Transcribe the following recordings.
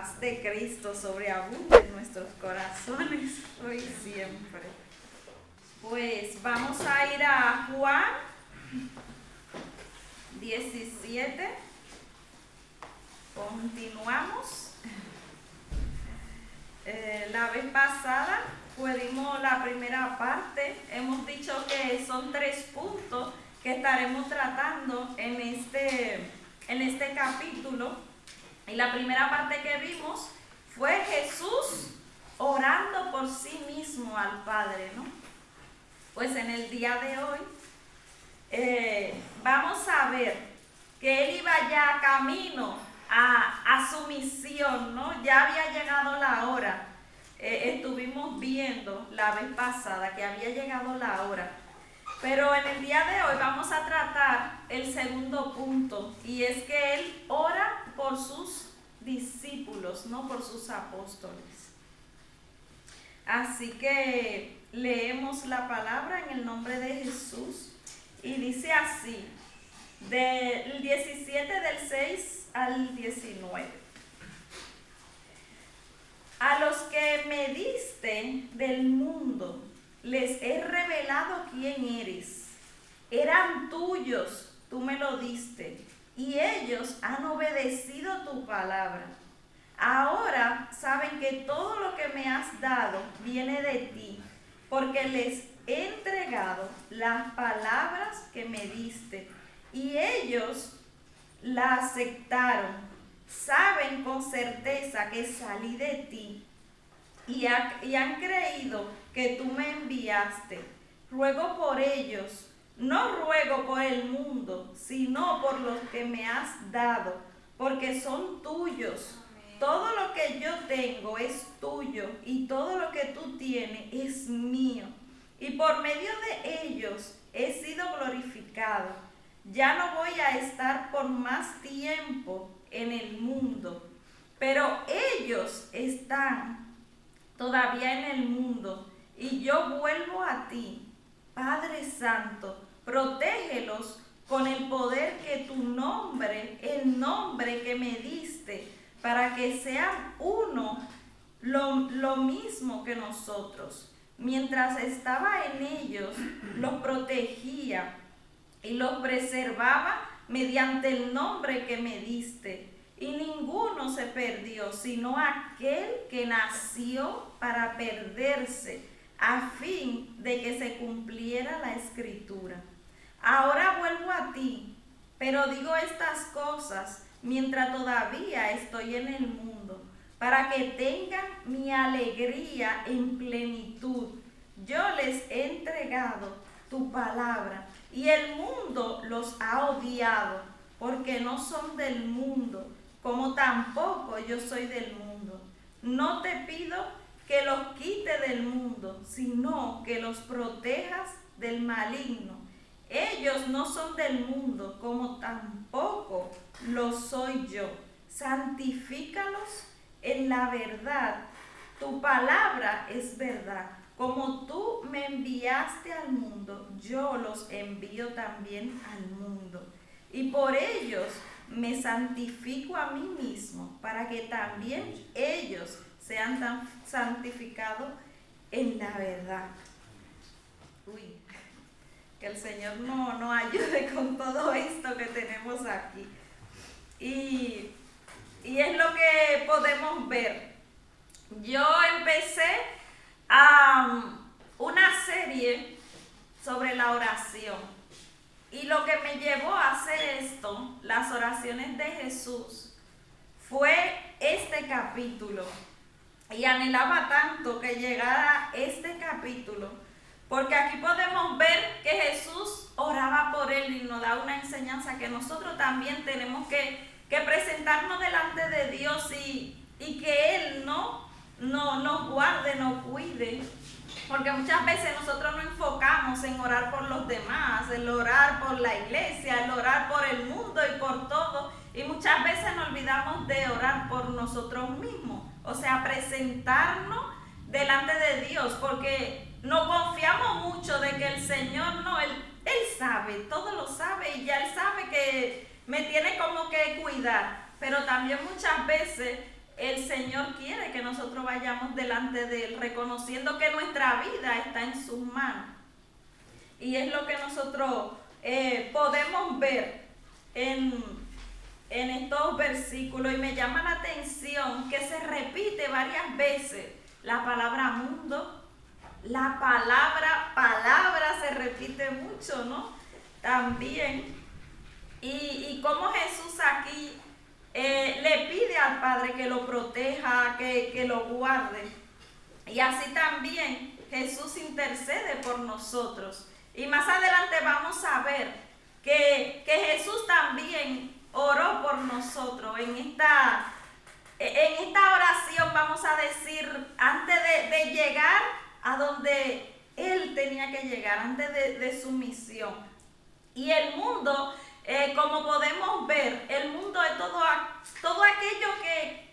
paz de Cristo sobreabunde en nuestros corazones hoy y siempre. Pues vamos a ir a Juan 17. Continuamos. La vez pasada dimos la primera parte. Hemos dicho que son 3 puntos que estaremos tratando en este capítulo. Y la primera parte que vimos fue Jesús orando por sí mismo al Padre, ¿no? Pues en el día de hoy vamos a ver que él iba ya camino a su misión, ¿no? Ya había llegado la hora. Estuvimos viendo la vez pasada que había llegado la hora. Pero en el día de hoy vamos a tratar el segundo punto, y es que él ora por sus discípulos, no por sus apóstoles. Así que leemos la palabra en el nombre de Jesús y dice así, del 17 del 6 al 19. A los que me diste del mundo, les he revelado quién eres. Eran tuyos, tú me lo diste, y ellos han obedecido tu palabra. Ahora saben que todo lo que me has dado viene de ti, porque les he entregado las palabras que me diste, y ellos la aceptaron. Saben con certeza que salí de ti, y han creído que tú me enviaste. Ruego por ellos, no ruego por el mundo, sino por los que me has dado, porque son tuyos. Todo lo que yo tengo es tuyo, y todo lo que tú tienes es mío. Y por medio de ellos he sido glorificado. Ya no voy a estar por más tiempo en el mundo, pero ellos están todavía en el mundo, y yo vuelvo a ti. Padre Santo, protégelos con el poder que tu nombre, el nombre que me diste, para que sean uno, lo mismo que nosotros. Mientras estaba en ellos, los protegía y los preservaba mediante el nombre que me diste. Y ninguno se perdió, sino aquel que nació para perderse, a fin de que se cumpliera la Escritura. Ahora vuelvo a ti, pero digo estas cosas mientras todavía estoy en el mundo, para que tengan mi alegría en plenitud. Yo les he entregado tu palabra, y el mundo los ha odiado, porque no son del mundo, como tampoco yo soy del mundo. No te pido que los quite del mundo, sino que los protejas del maligno. Ellos no son del mundo, como tampoco lo soy yo. Santifícalos en la verdad. Tu palabra es verdad. Como tú me enviaste al mundo, yo los envío también al mundo. Y por ellos me santifico a mí mismo, para que también ellos sean santificados en la verdad. Que el Señor nos ayude con todo esto que tenemos aquí. Y es lo que podemos ver. Yo empecé una serie sobre la oración. Y lo que me llevó a hacer esto, las oraciones de Jesús, fue este capítulo. Y anhelaba tanto que llegara este capítulo, porque aquí podemos ver que Jesús oraba por él y nos da una enseñanza que nosotros también tenemos que presentarnos delante de Dios y que Él nos guarde, nos cuide. Porque muchas veces nosotros nos enfocamos en orar por los demás, en orar por la iglesia, en orar por el mundo y por todo. Y muchas veces nos olvidamos de orar por nosotros mismos. O sea, presentarnos delante de Dios, porque nos confiamos mucho de que el Señor Él sabe, todo lo sabe, y ya Él sabe que me tiene como que cuidar. Pero también muchas veces el Señor quiere que nosotros vayamos delante de Él, reconociendo que nuestra vida está en sus manos. Y es lo que nosotros podemos ver en estos versículos. Y me llama la atención que se repite varias veces la palabra mundo. La palabra se repite mucho, ¿no? También. Y como Jesús aquí le pide al Padre que lo proteja, que lo guarde. Y así también Jesús intercede por nosotros. Y más adelante vamos a ver que Jesús también oró por nosotros. En esta oración, vamos a decir, antes de llegar a donde Él tenía que llegar, antes de su misión. Y el mundo, como podemos ver, el mundo es todo aquello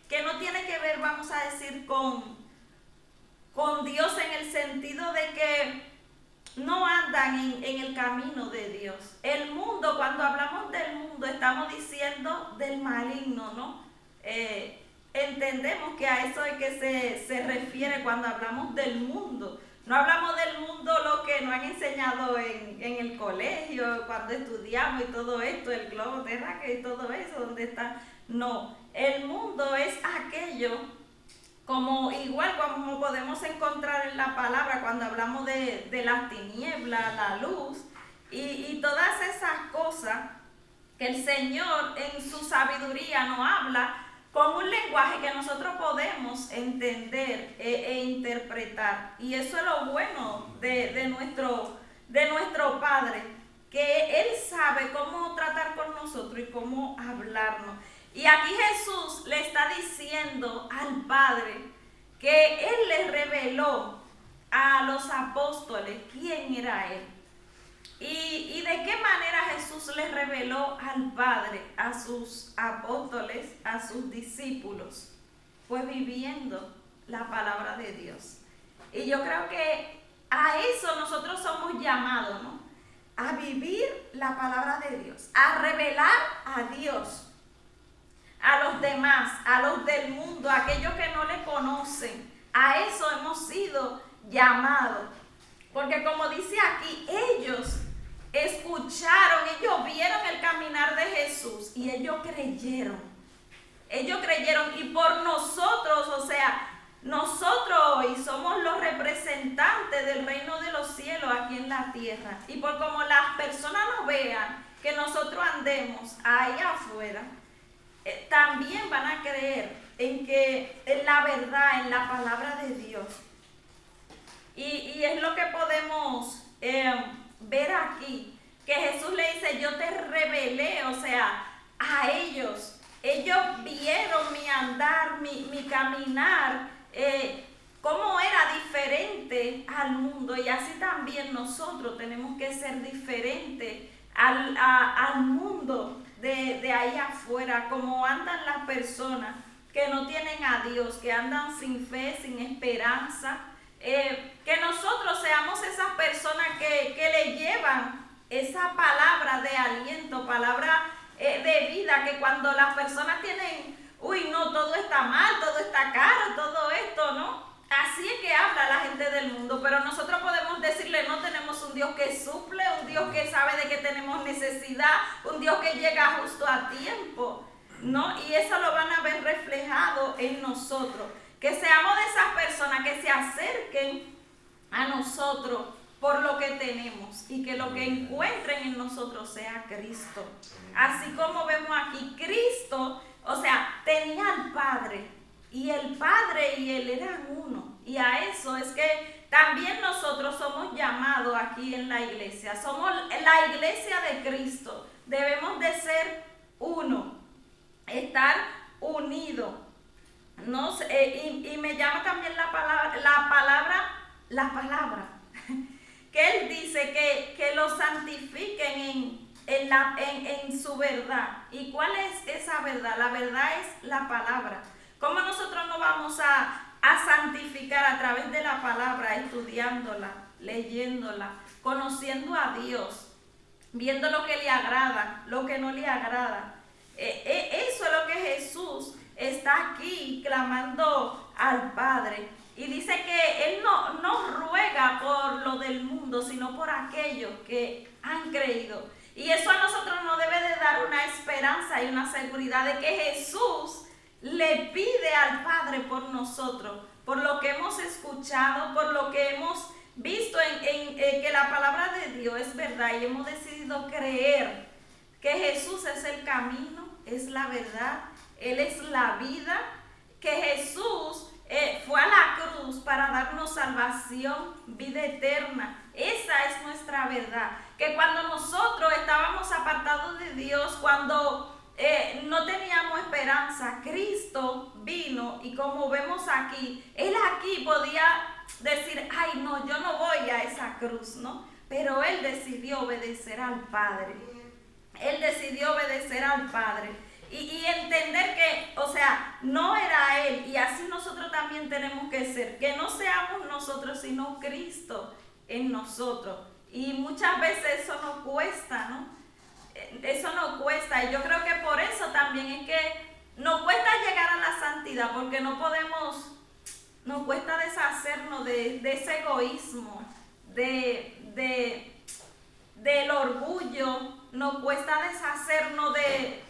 que no tiene que ver, vamos a decir, con Dios, en el sentido de que no andan en el camino de Dios. El mundo, cuando hablamos del mundo, estamos diciendo del maligno, ¿no? Entendemos que a eso es que se refiere cuando hablamos del mundo. No hablamos del mundo lo que nos han enseñado en el colegio, cuando estudiamos y todo esto, el globo terráqueo y todo eso, donde está. No, el mundo es aquello, igual como podemos encontrar en la palabra cuando hablamos de las tinieblas, la luz y todas esas cosas que el Señor en su sabiduría nos habla con un lenguaje que nosotros podemos entender e interpretar. Y eso es lo bueno de nuestro Padre, que Él sabe cómo tratar con nosotros y cómo hablarnos. Y aquí Jesús le está diciendo al Padre que Él le reveló a los apóstoles quién era Él. ¿Y de qué manera Jesús le reveló al Padre, a sus apóstoles, a sus discípulos? Pues viviendo la palabra de Dios. Y yo creo que a eso nosotros somos llamados, ¿no? A vivir la palabra de Dios, a revelar a Dios a los demás, a los del mundo, a aquellos que no le conocen. A eso hemos sido llamados. Porque como dice aquí, ellos escucharon, ellos vieron el caminar de Jesús y ellos creyeron. Ellos creyeron, y por nosotros, o sea, nosotros hoy somos los representantes del reino de los cielos aquí en la tierra. Y por como las personas nos vean que nosotros andemos ahí afuera, también van a creer en la verdad, en la palabra de Dios. Y es lo que podemos ver aquí, que Jesús le dice, yo te revelé, o sea, a ellos. Ellos vieron mi andar, mi caminar, cómo era diferente al mundo. Y así también nosotros tenemos que ser diferentes al mundo de ahí afuera, como andan las personas que no tienen a Dios, que andan sin fe, sin esperanza. Que nosotros seamos esas personas que le llevan esa palabra de aliento, palabra de vida, que cuando las personas tienen, no, todo está mal, todo está caro, todo esto, ¿no? Así es que habla la gente del mundo, pero nosotros podemos decirle, no, tenemos un Dios que suple, un Dios que sabe de que tenemos necesidad, un Dios que llega justo a tiempo, ¿no? Y eso lo van a ver reflejado en nosotros. Que seamos de esas personas que se acerquen a nosotros por lo que tenemos y que lo que encuentren en nosotros sea Cristo. Así como vemos aquí, Cristo, o sea, tenía al Padre, y el Padre y Él eran uno. Y a eso es que también nosotros somos llamados aquí en la iglesia. Somos la iglesia de Cristo. Debemos de ser uno, estar unidos. No sé, y me llama también la palabra, que Él dice que lo santifiquen en su verdad. ¿Y cuál es esa verdad? La verdad es la palabra. ¿Cómo nosotros nos vamos a santificar? A través de la palabra, estudiándola, leyéndola, conociendo a Dios, viendo lo que le agrada, lo que no le agrada. Eso es lo que Jesús está aquí clamando al Padre. Y dice que Él no ruega por lo del mundo, sino por aquellos que han creído. Y eso a nosotros nos debe de dar una esperanza y una seguridad de que Jesús le pide al Padre por nosotros, por lo que hemos escuchado, por lo que hemos visto en que la palabra de Dios es verdad y hemos decidido creer que Jesús es el camino, es la verdad, Él es la vida, que Jesús fue a la cruz para darnos salvación, vida eterna. Esa es nuestra verdad. Que cuando nosotros estábamos apartados de Dios, cuando no teníamos esperanza, Cristo vino y como vemos aquí, Él aquí podía decir, ay no, yo no voy a esa cruz, ¿no? Pero Él decidió obedecer al Padre. Él decidió obedecer al Padre. Y entender que, o sea, no era Él, y así nosotros también tenemos que ser, que no seamos nosotros, sino Cristo en nosotros. Y muchas veces eso nos cuesta, ¿no? Eso nos cuesta, y yo creo que por eso también es que nos cuesta llegar a la santidad, porque no podemos, nos cuesta deshacernos de ese egoísmo, del orgullo, nos cuesta deshacernos de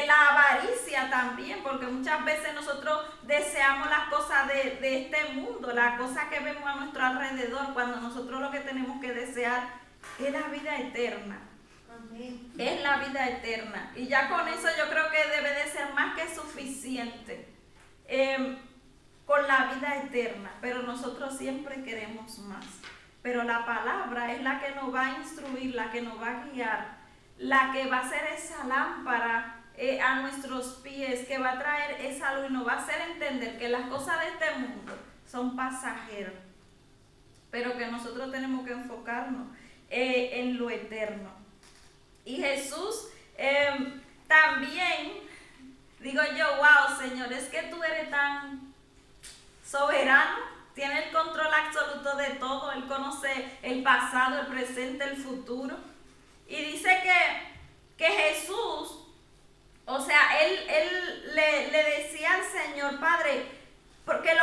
la avaricia también, porque muchas veces nosotros deseamos las cosas de este mundo, las cosas que vemos a nuestro alrededor, cuando nosotros lo que tenemos que desear es la vida eterna. Amén. Es la vida eterna. Y ya con eso yo creo que debe de ser más que suficiente con la vida eterna, pero nosotros siempre queremos más. Pero la palabra es la que nos va a instruir, la que nos va a guiar, la que va a ser esa lámpara a nuestros pies, que va a traer esa luz y nos va a hacer entender que las cosas de este mundo son pasajeras, pero que nosotros tenemos que enfocarnos en lo eterno. Y Jesús también, digo yo, wow, Señor, es que tú eres tan soberano, tiene el control absoluto de todo, Él conoce el pasado, el presente, el futuro. Y dice que Jesús, o sea, él le decía al Señor, Padre, que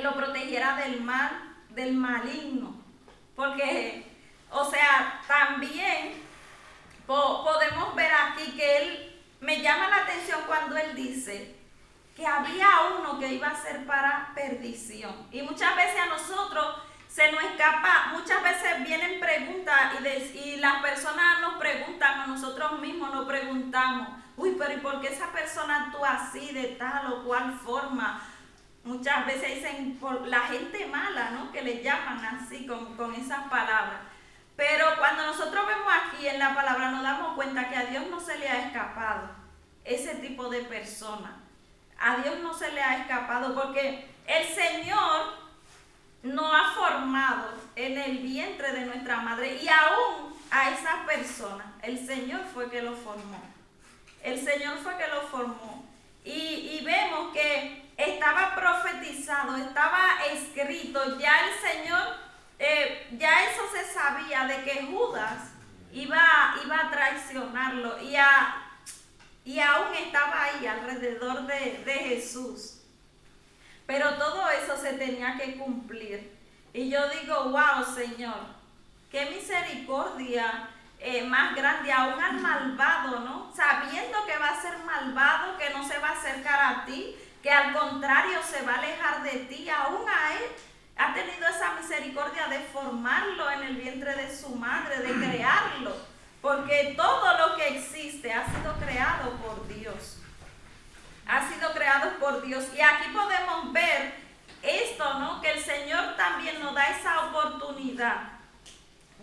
lo protegiera del mal, del maligno. Porque, o sea, también podemos ver aquí que Él, me llama la atención cuando Él dice que había uno que iba a ser para perdición. Y muchas veces a nosotros se nos escapa, muchas veces vienen preguntas y las personas nos preguntan, a nosotros mismos nos preguntamos, uy, pero ¿y por qué esa persona actúa así, de tal o cual forma? Muchas veces dicen por la gente mala, ¿no? Que le llaman así con esas palabras. Pero cuando nosotros vemos aquí en la palabra nos damos cuenta que a Dios no se le ha escapado ese tipo de persona. A Dios no se le ha escapado porque el Señor nos ha formado en el vientre de nuestra madre y aún a esa persona el Señor fue que lo formó. El Señor fue que lo formó. Y vemos que estaba profetizado, estaba escrito, ya el Señor, ya eso se sabía de que Judas iba a traicionarlo y aún estaba ahí alrededor de Jesús. Pero todo eso se tenía que cumplir. Y yo digo, wow, Señor, qué misericordia más grande, aún al malvado, ¿no? Sabiendo que va a ser malvado, que no se va a acercar a ti, que al contrario se va a alejar de ti, aún a él ha tenido esa misericordia de formarlo en el vientre de su madre, de crearlo, porque todo lo que existe ha sido creado por Dios. Ha sido creado por Dios. Y aquí podemos ver esto, ¿no? Que el Señor también nos da esa oportunidad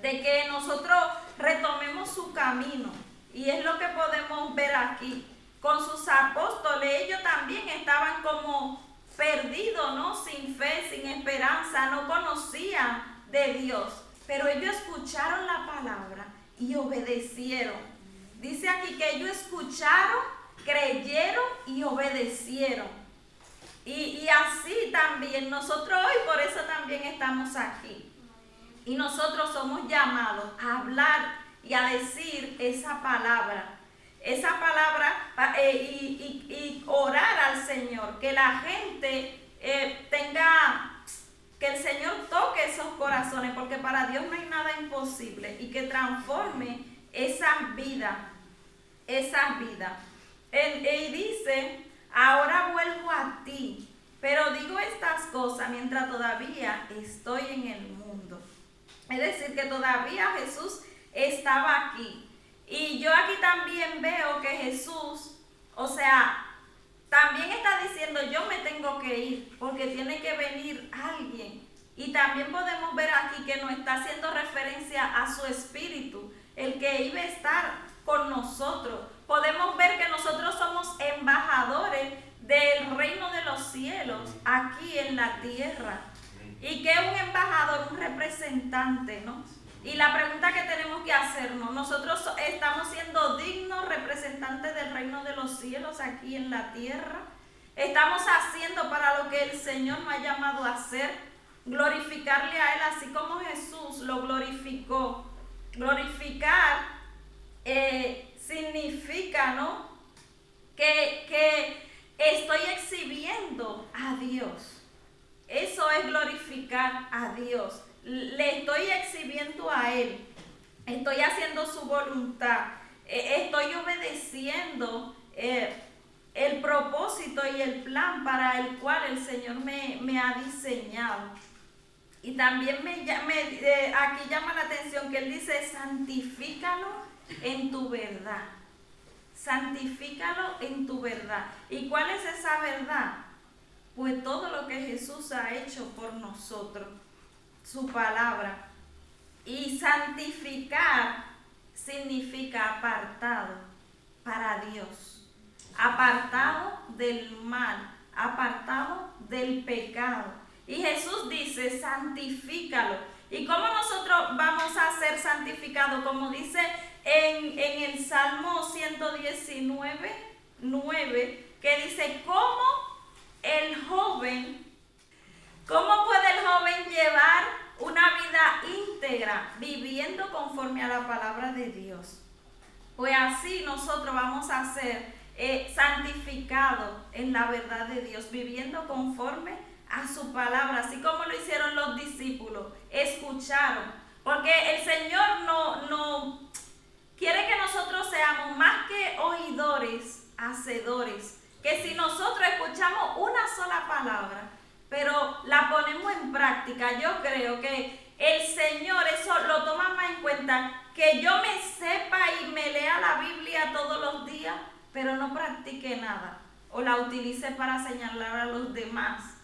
de que nosotros retomemos su camino. Y es lo que podemos ver aquí. Con sus apóstoles, ellos también estaban como perdidos, ¿no? Sin fe, sin esperanza, no conocían de Dios. Pero ellos escucharon la palabra y obedecieron. Dice aquí que ellos escucharon, creyeron y obedecieron. Y así también nosotros hoy por eso también estamos aquí. Y nosotros somos llamados a hablar y a decir esa palabra. esa palabra y orar al Señor, que la gente que el Señor toque esos corazones, porque para Dios no hay nada imposible, y que transforme esas vidas. Y dice, ahora vuelvo a ti, pero digo estas cosas mientras todavía estoy en el mundo. Es decir, que todavía Jesús estaba aquí. Y yo aquí también veo que Jesús, o sea, también está diciendo, yo me tengo que ir, porque tiene que venir alguien. Y también podemos ver aquí que nos está haciendo referencia a su espíritu, el que iba a estar con nosotros. Podemos ver que nosotros somos embajadores del reino de los cielos aquí en la tierra. Y que un embajador, un representante, ¿no? Y la pregunta que tenemos que hacernos, nosotros estamos siendo dignos representantes del reino de los cielos aquí en la tierra. Estamos haciendo para lo que el Señor nos ha llamado a hacer, glorificarle a Él así como Jesús lo glorificó. Glorificar significa, ¿no?, que estoy exhibiendo a Dios. Eso es glorificar a Dios. Le estoy exhibiendo a Él. Estoy haciendo su voluntad. Estoy obedeciendo el propósito y el plan para el cual el Señor me ha diseñado. Y también aquí llama la atención que Él dice, santifícalo en tu verdad. Santifícalo en tu verdad. ¿Y cuál es esa verdad? Pues todo lo que Jesús ha hecho por nosotros, su palabra. Y santificar significa apartado para Dios, apartado del mal, apartado del pecado. Y Jesús dice, santifícalo. ¿Y cómo nosotros vamos a ser santificados? Como dice en el Salmo 119, 9, que dice, ¿cómo puede el joven llevar una vida íntegra viviendo conforme a la palabra de Dios? Pues así nosotros vamos a ser santificados en la verdad de Dios, viviendo conforme a su palabra, así como lo hicieron los discípulos, escucharon, porque el Señor no quiere que nosotros seamos más que oidores, hacedores. Que si nosotros escuchamos una sola palabra, pero la ponemos en práctica, yo creo que el Señor eso lo toma más en cuenta, que yo me sepa y me lea la Biblia todos los días, pero no practique nada, o la utilice para señalar a los demás.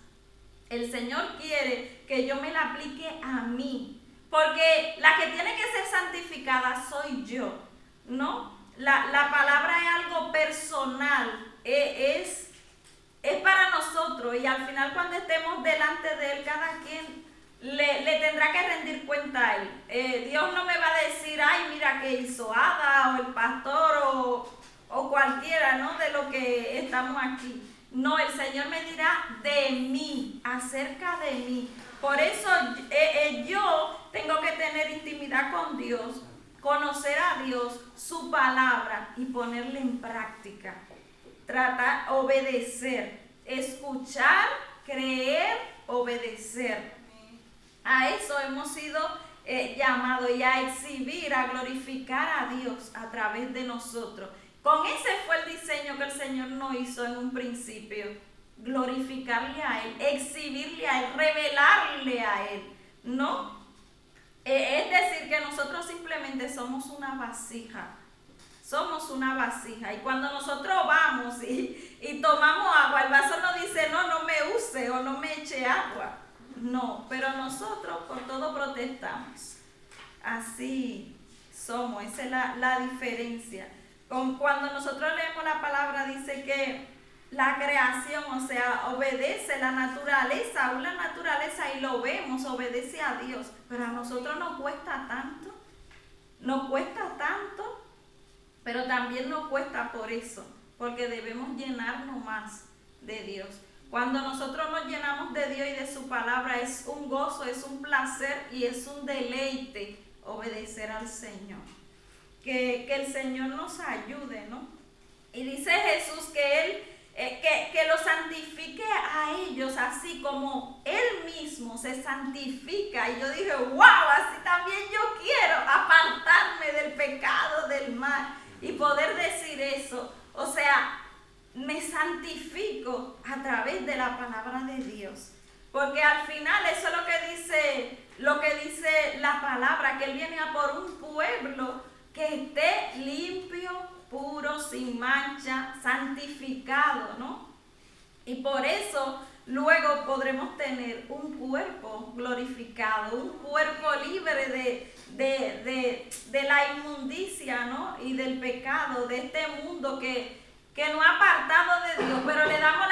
El Señor quiere que yo me la aplique a mí, porque la que tiene que ser santificada soy yo, ¿no? La palabra es algo personal, es para nosotros, y al final cuando estemos delante de Él, cada quien le tendrá que rendir cuenta a Él. Dios no me va a decir, ay, mira qué hizo Ada o el pastor o cualquiera, ¿no?, de lo que estamos aquí. No, el Señor me dirá de mí, acerca de mí. Por eso yo tengo que tener intimidad con Dios, conocer a Dios, su palabra y ponerla en práctica. Tratar, obedecer, escuchar, creer, obedecer. A eso hemos sido llamados, y a exhibir, a glorificar a Dios a través de nosotros. Con ese fue el diseño que el Señor nos hizo en un principio. Glorificarle a Él, exhibirle a Él, revelarle a Él, ¿no? Es decir, que nosotros simplemente somos una vasija. Somos una vasija. Y cuando nosotros vamos y tomamos agua, el vaso no dice, no me use o no me eche agua. No, pero nosotros por todo protestamos. Así somos, esa es la diferencia. Cuando nosotros leemos la palabra, dice que la creación, o sea, obedece la naturaleza, una naturaleza, y lo vemos, obedece a Dios. Pero a nosotros nos cuesta tanto, pero también nos cuesta por eso, porque debemos llenarnos más de Dios. Cuando nosotros nos llenamos de Dios y de su palabra, es un gozo, es un placer y es un deleite obedecer al Señor. que el Señor nos ayude, ¿no? Y dice Jesús que Él que los santifique a ellos así como Él mismo se santifica. Y yo dije, wow, así también yo quiero apartarme del pecado, del mal, y poder decir eso. O sea, me santifico a través de la palabra de Dios. Porque al final eso es lo que dice la palabra, que Él viene a por un pueblo que esté limpio, puro, sin mancha, santificado, ¿no? Y por eso luego podremos tener un cuerpo glorificado, un cuerpo libre de la inmundicia, ¿no? Y del pecado, de este mundo que nos ha apartado de Dios, pero le damos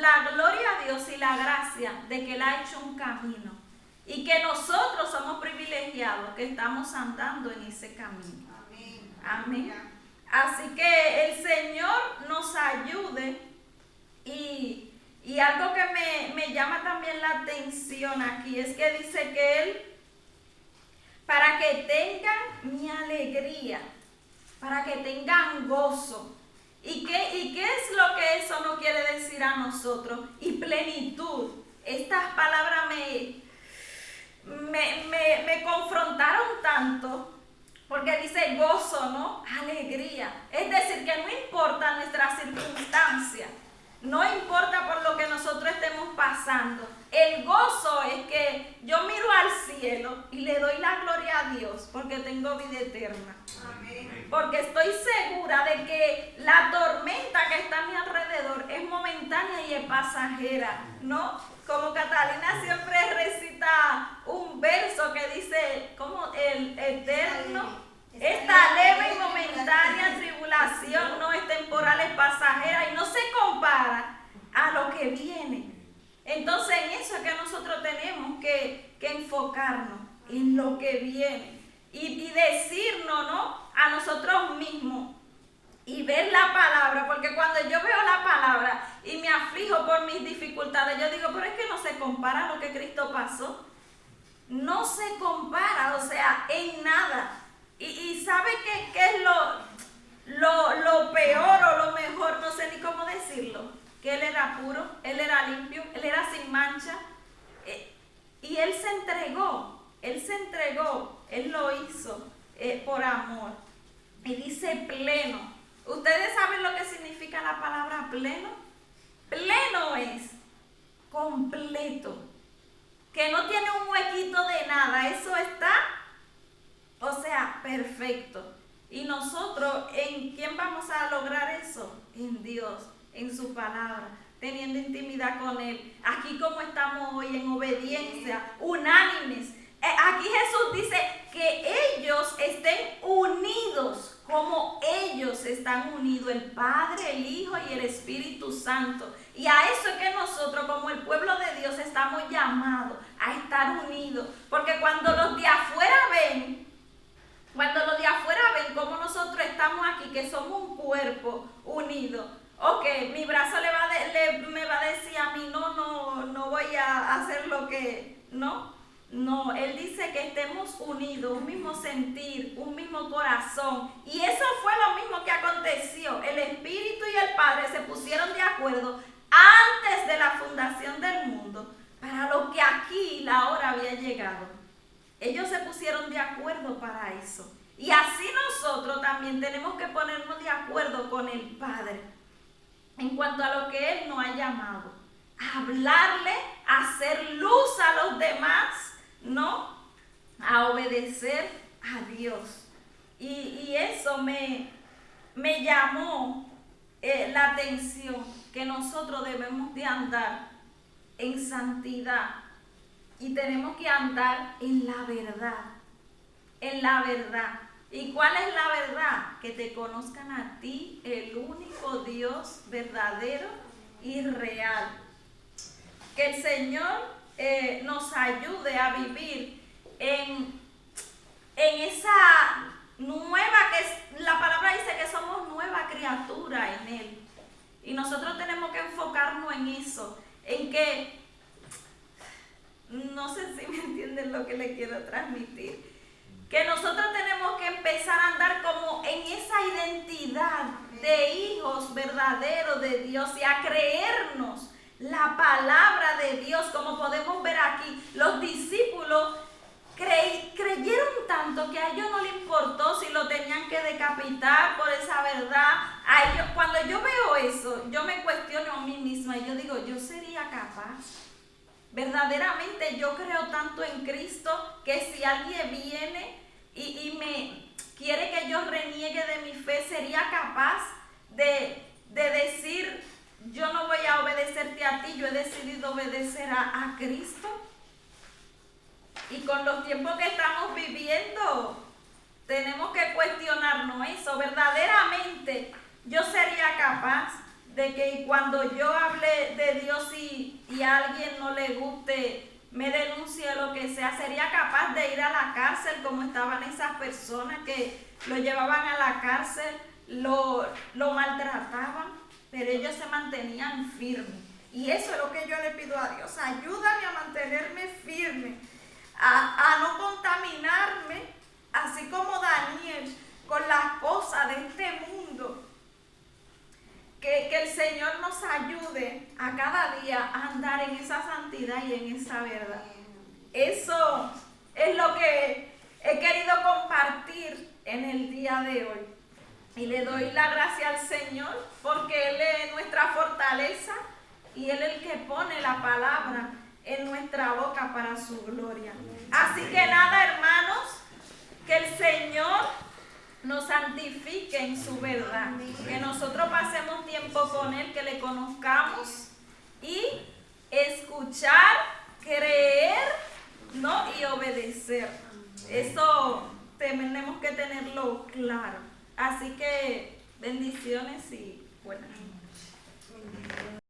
la gloria a Dios y la gracia de que Él ha hecho un camino y que nosotros somos privilegiados que estamos andando en ese camino. Amén. Amén. Así que el Señor nos ayude y algo que me llama también la atención aquí es que dice que Él, para que tengan mi alegría, para que tengan gozo. ¿Y qué es lo que eso nos quiere decir a nosotros? Y plenitud. Estas palabras me confrontaron tanto. Porque dice gozo, ¿no? Alegría. Es decir, que no importa nuestra circunstancia, no importa por lo que nosotros estemos pasando. El gozo es que yo miro al cielo y le doy la gloria a Dios porque tengo vida eterna. Amén. Porque estoy segura de que la tormenta que está a mi alrededor es momentánea y es pasajera, ¿no? Como Catalina siempre recita un verso que dice, como el eterno, esta leve y momentánea tribulación no es temporal, es pasajera y no se compara a lo que viene. Entonces en eso es que nosotros tenemos que enfocarnos, en lo que viene y decirnos, ¿no? A nosotros mismos y ver la palabra, porque cuando yo veo la palabra y me aflijo por mis dificultades, yo digo, pero es que no se compara a lo que Cristo pasó. No se compara, o sea, en nada. Y ¿sabe qué es lo peor o lo mejor? No sé ni cómo decirlo. Que Él era puro, Él era limpio, Él era sin mancha. Y Él se entregó, Él lo hizo por amor. Y dice pleno. ¿Ustedes saben lo que significa la palabra pleno? Pleno es completo, que no tiene un huequito de nada, eso está, o sea, perfecto. Y nosotros, ¿en quién vamos a lograr eso? En Dios, en su palabra, teniendo intimidad con Él. Aquí como estamos hoy, en obediencia, unánimes. Aquí Jesús dice que ellos estén unidos como ellos están unidos, el Padre, el Hijo y el Espíritu Santo. Y a eso es que nosotros como el pueblo de Dios estamos llamados a estar unidos. Porque cuando los de afuera ven cómo nosotros estamos aquí, que somos un cuerpo unido. Ok, mi brazo me va a decir a mí, no voy a hacer lo que, ¿no? No, Él dice que estemos unidos, un mismo sentir, un mismo corazón. Y eso fue lo mismo que aconteció. El Espíritu y el Padre se pusieron de acuerdo antes de la fundación del mundo para lo que aquí la hora había llegado. Ellos se pusieron de acuerdo para eso. Y así nosotros también tenemos que ponernos de acuerdo con el Padre en cuanto a lo que Él nos ha llamado. A hablarle, a hacer luz a los demás, ¿no? A obedecer a Dios. Y eso me llamó la atención, que nosotros debemos de andar en santidad y tenemos que andar en la verdad. En la verdad. ¿Y cuál es la verdad? Que te conozcan a ti, el único Dios verdadero y real. Que el Señor nos ayude a vivir en esa nueva, la palabra dice que somos nueva criatura en Él. Y nosotros tenemos que enfocarnos en eso, en que, no sé si me entienden lo que le quiero transmitir, que nosotros tenemos que empezar a andar como en esa identidad de hijos verdaderos de Dios y a creernos la palabra de Dios, como podemos ver aquí. Los discípulos creyeron tanto que a ellos no les importó si lo tenían que decapitar por esa verdad. A ellos, cuando yo veo eso, yo me cuestiono a mí misma y yo digo, ¿yo sería capaz? Verdaderamente yo creo tanto en Cristo que si alguien viene y me quiere que yo reniegue de mi fe, sería capaz de decir, yo no voy a obedecerte a ti, yo he decidido obedecer a Cristo. Y con los tiempos que estamos viviendo, tenemos que cuestionarnos eso. Verdaderamente, yo sería capaz de que cuando yo hable de Dios y a alguien no le guste, me denuncie lo que sea, sería capaz de ir a la cárcel como estaban esas personas que lo llevaban a la cárcel, lo maltrataban, pero ellos se mantenían firmes. Y eso es lo que yo le pido a Dios, ayúdame a mantenerme firme, a no contaminarme, así como Daniel, con las cosas de este mundo. Que el Señor nos ayude a cada día a andar en esa santidad y en esa verdad. Eso es lo que he querido compartir en el día de hoy. Y le doy la gracia al Señor porque Él es nuestra fortaleza y Él es el que pone la palabra en nuestra boca para su gloria. Así que nada, hermanos, que el Señor nos santifique en su verdad, que nosotros pasemos tiempo con Él, que le conozcamos y escuchar, creer, ¿no? Y obedecer. Eso tenemos que tenerlo claro. Así que bendiciones y buenas noches.